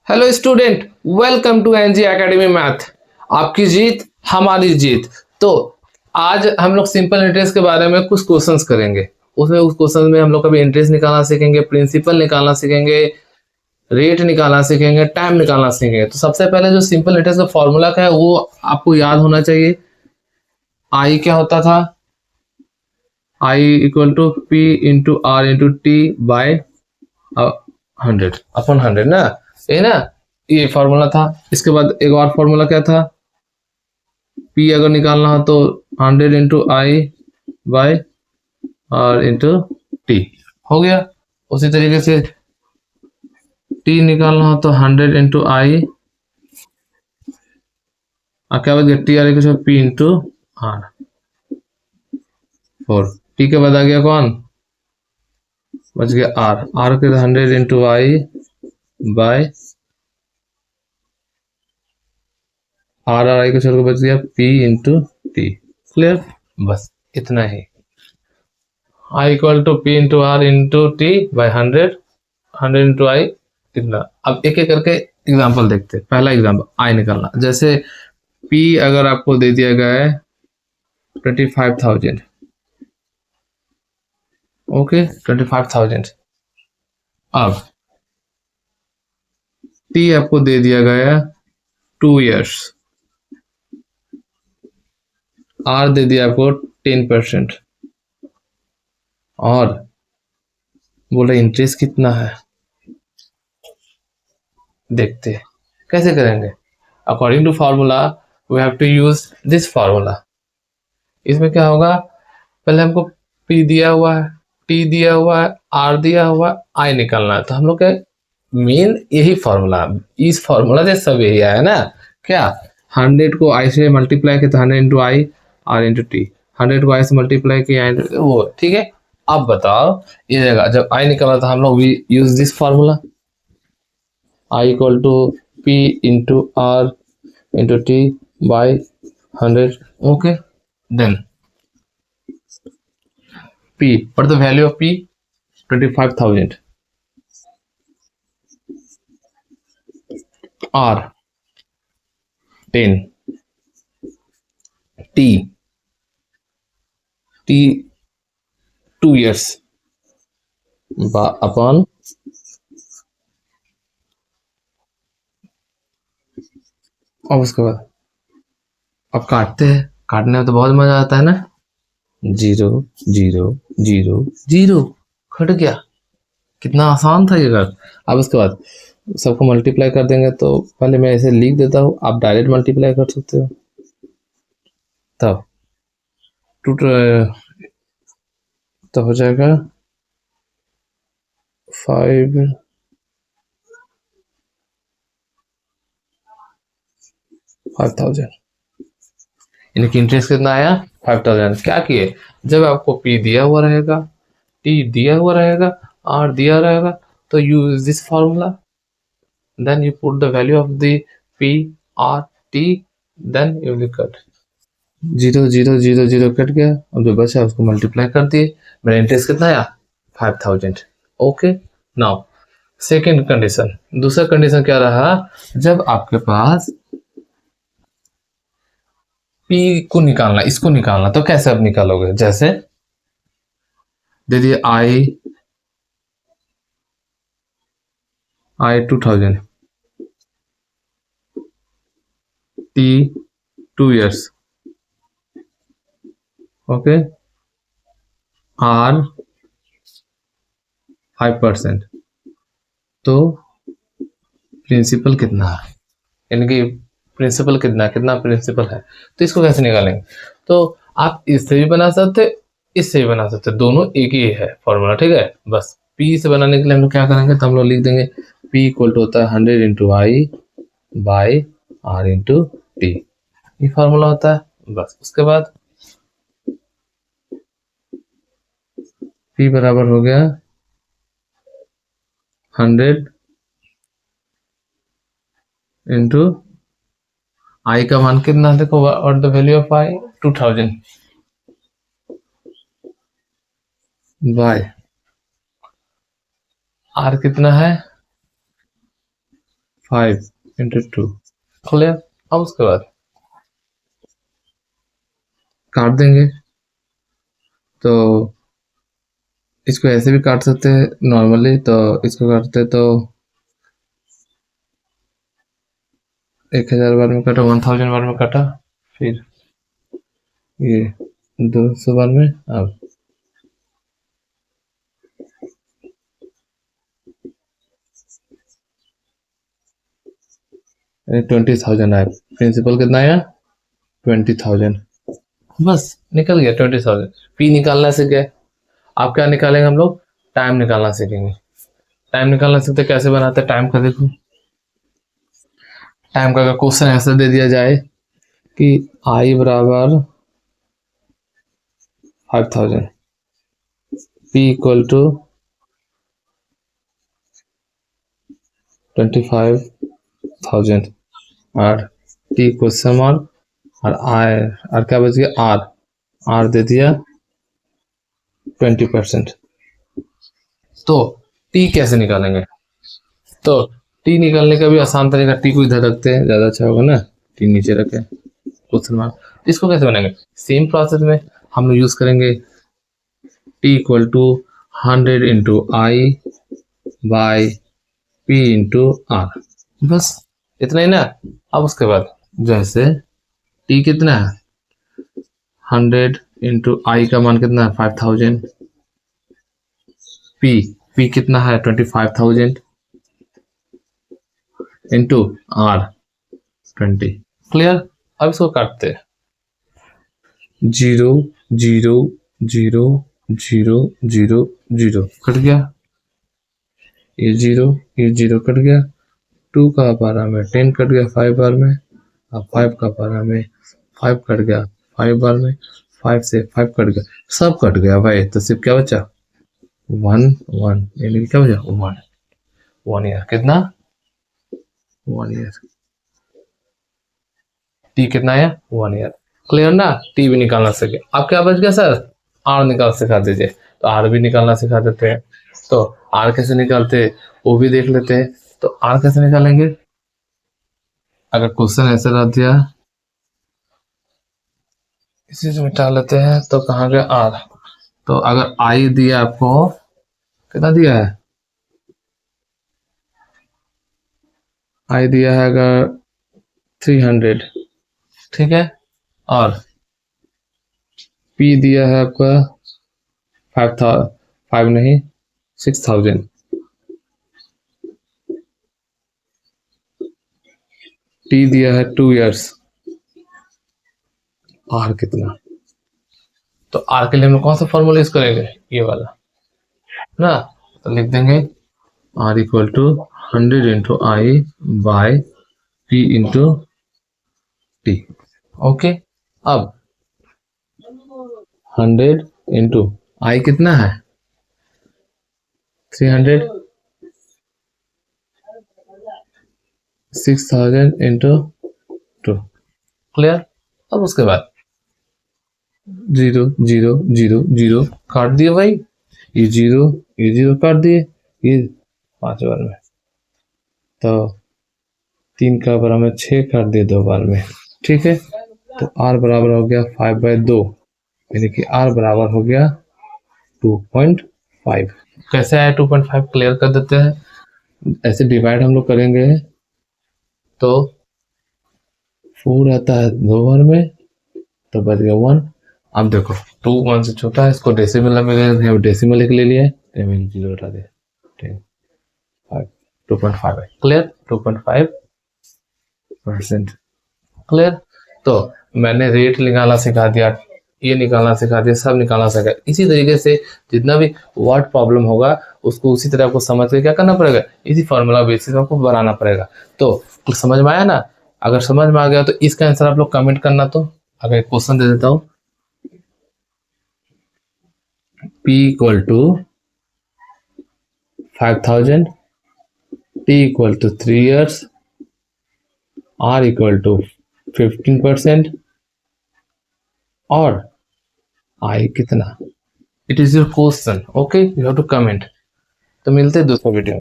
Hello student, welcome to NG academy math. आपकी जीत हमारी जीत। तो आज हम लोग सिंपल इंटरेस्ट के बारे में कुछ क्वेश्चंस करेंगे। उसमें उस क्वेश्चन में हम लोग कभी इंटरेस्ट निकालना सीखेंगे, प्रिंसिपल निकालना सीखेंगे, रेट निकालना सीखेंगे, टाइम निकालना सीखेंगे। तो सबसे पहले जो सिंपल इंटरेस्ट का फॉर्मूला का है वो आपको याद होना चाहिए। आई क्या होता था? I equal to P into R into T by 100 ना, ये ना, ये फॉर्मूला था। इसके बाद एक और फॉर्मूला क्या था? पी अगर निकालना हो तो 100 into I by R into T हो गया। उसी तरीके से टी निकालना हो तो 100 इंटू आई और क्या बच गया? T R equal P into R 4। टी के बाद आ गया कौन? बच गया आर। आर के 100 into I by R R I को छोड़ के बच गया पी इंटू टी। क्लियर? बस इतना ही। I equal to P into R into T by 100, 100 into I इतना। अब एक एक करके एग्जाम्पल देखते हैं। पहला एग्जाम्पल आई निकालना। जैसे पी अगर आपको दे दिया गया है 25,000, ओके 25,000। अब टी आपको दे दिया गया है 2 years, आर दे दिया आपको 10%, और बोला इंटरेस्ट कितना है। देखते हैं कैसे करेंगे। According to formula we have to use this formula. इसमें क्या होगा? पहले हमको पी दिया हुआ है, टी दिया हुआ है, आर दिया हुआ है, आई निकालना है। तो हम लोग का मेन यही फॉर्मूला, इस फॉर्मूला से सब यही आया ना। क्या? 100 को आई से मल्टीप्लाई किया तो 100 into I R into T, 100 को आई से मल्टीप्लाई किया वो, ठीक है। अब बताओ ये जगह जब आई निकाला था हम लोग we use this formula, I equal to P into R into T by 100, okay. Then P, what is the value of P? 25,000. R 10. T 2 years upon अब उसके बाद अब काटते हैं। काटने में तो बहुत मजा आता है ना। 0 0 0 0 कट गया। कितना आसान था ये कर। अब उसके बाद सबको मल्टीप्लाई कर देंगे। तो पहले मैं इसे लिख देता हूँ, आप डायरेक्ट मल्टीप्लाई कर सकते हो। तब तो हो जाएगा 5,000। यानी कि इंटरेस्ट कितना आया? 5,000। क्या किए? जब आपको पी दिया हुआ रहेगा, टी दिया हुआ रहेगा, आर दिया रहेगा, तो use this formula, then you put the value of the P R T, then you will cut. 0 0 0 0 cut गया। अब जो बचा उसको मल्टीप्लाई कर दिए। मेरा इंटरेस्ट कितना आया? 5,000। ओके। नाउ सेकेंड कंडीशन, दूसरा कंडीशन क्या रहा? जब आपके पास पी को निकालना, इसको निकालना, तो कैसे अब निकालोगे? जैसे दे दिए आई 2,000, टी 2 years, ओके, आर 5%। तो प्रिंसिपल कितना है? यानी कि प्रिंसिपल कितना कितना प्रिंसिपल है। तो इसको कैसे निकालेंगे? तो आप इससे भी बना सकते, इससे भी बना सकते, दोनों एक ही है फॉर्मूला, ठीक है। बस पी से बनाने के लिए हम लोग क्या करेंगे? तो हम लोग लिख देंगे पी इक्वल टू होता है 100 into I by R into T, ये फॉर्मूला होता है। बस उसके बाद पी बराबर हो गया 100 इंटू आई का मान कितना देखो, और the value of I 2,000 by R कितना है 5 इंटू 2। क्लियर। अब उसके बाद काट देंगे, तो इसको ऐसे भी काट सकते हैं नॉर्मली, तो इसको काटते तो 1000 बार में काटा, 1000 बार में काटा, फिर ये 200 बार में। अब 20,000 आया। प्रिंसिपल कितना आया? 20,000। बस निकल गया 20,000। पी निकालना सीख गए। आप क्या निकालेंगे? हम लोग टाइम निकालना सीखेंगे। टाइम निकालना सीखते कैसे बनाते हैं टाइम का, देखो। टाइम का अगर क्वेश्चन ऐसा दे दिया जाए कि आई बराबर 5000, पी इक्वल टू 25,000 और टी क्वेश्चन मार्क और आई, और क्या बच गया? आर। आर दे दिया 20%। तो टी कैसे निकालेंगे? तो टी निकालने का भी आसान तरीका, टी को इधर रखते हैं, ज्यादा अच्छा होगा ना। टी नीचे रखे क्वेश्चन मार्क। इसको कैसे बनाएंगे? सेम प्रोसेस में हम लोग यूज करेंगे T equal to 100 into I by P into R. बस इतना ही ना। अब उसके बाद जैसे टी कितना है? 100 इंटू आई का मान कितना है? 5000। पी, पी कितना है? 25,000 इंटू आर 20। क्लियर। अब इसको काटते हैं। 0 0 0 0 0 0 कट गया। ये 0 कट गया। 2 का पारा में 10 कट गया 5 बार में। अब 5 का पारा में 5 कट गया 5 बार में। 5 से 5 कट गया, सब कट गया भाई। तो सिर्फ क्या बचा? 1 1, यानी कि क्या बचा? 1 ईयर। कितना? 1 ईयर। टी कितना है? 1 ईयर। क्लियर ना? टी भी निकालना सीखे। अब क्या बच गया सर? आर निकाल सिखा दीजिए। तो आर भी निकालना सिखा देते हैं। तो आर कैसे निकालते हैं वो भी देख लेते हैं। तो आर कैसे निकालेंगे? अगर क्वेश्चन ऐसे रख दिया, इसी से मिटा लेते हैं। तो कहाँ गया आर? तो अगर आई दिया आपको, कितना दिया है? आई दिया है अगर 300, ठीक है। और पी दिया है आपका 5 नहीं 6000। टी दिया है 2 इयर्स। आर कितना? तो आर के लिए हम लोग कौन सा फॉर्मूला यूज करेंगे? ये वाला ना। तो लिख देंगे R equal to 100 into I by P into T. Okay. अब 100 इंटू आई कितना है? 300। 6000 इंटू 2। क्लियर। अब उसके बाद 0 0 0 0 काट दिए भाई। ये 0 काट दिए। ये 5 बार में। तो 3 का बराबर में 6 काट दिए 2 बार में, ठीक है। तो आर बराबर हो गया 5/2, यानी कि आर बराबर हो गया 2.5। कैसे आया 2.5? क्लियर कर देते हैं। ऐसे डिवाइड हम लोग करेंगे तो 4 आता है 2 बार में, तो बच गया 1। अब देखो 2 1 से छोटा है, इसको डेसिमल में डेसिमल लिख ले लिया, 0 हटा दे 10 5 2.5 है। क्लियर। 2.5%। क्लियर। तो मैंने रेट निकालना सिखा दिया, ये निकालना सिखा दिया, सब निकालना सिखा। इसी तरीके से जितना भी वर्ड प्रॉब्लम होगा उसको उसी तरह आपको समझ के क्या करना पड़ेगा, इसी फॉर्मूला बेसिस में आपको बनाना पड़ेगा। तो समझ में आया ना? अगर समझ में आ गया तो इसका आंसर आप लोग कमेंट करना। तो अगर क्वेश्चन दे देता हूं, P equal to 5000, T equal to 3 years, R equal to 15% और I कितना? It is your question. Okay, you have to comment. तो मिलते हैं दूसरे वीडियो में।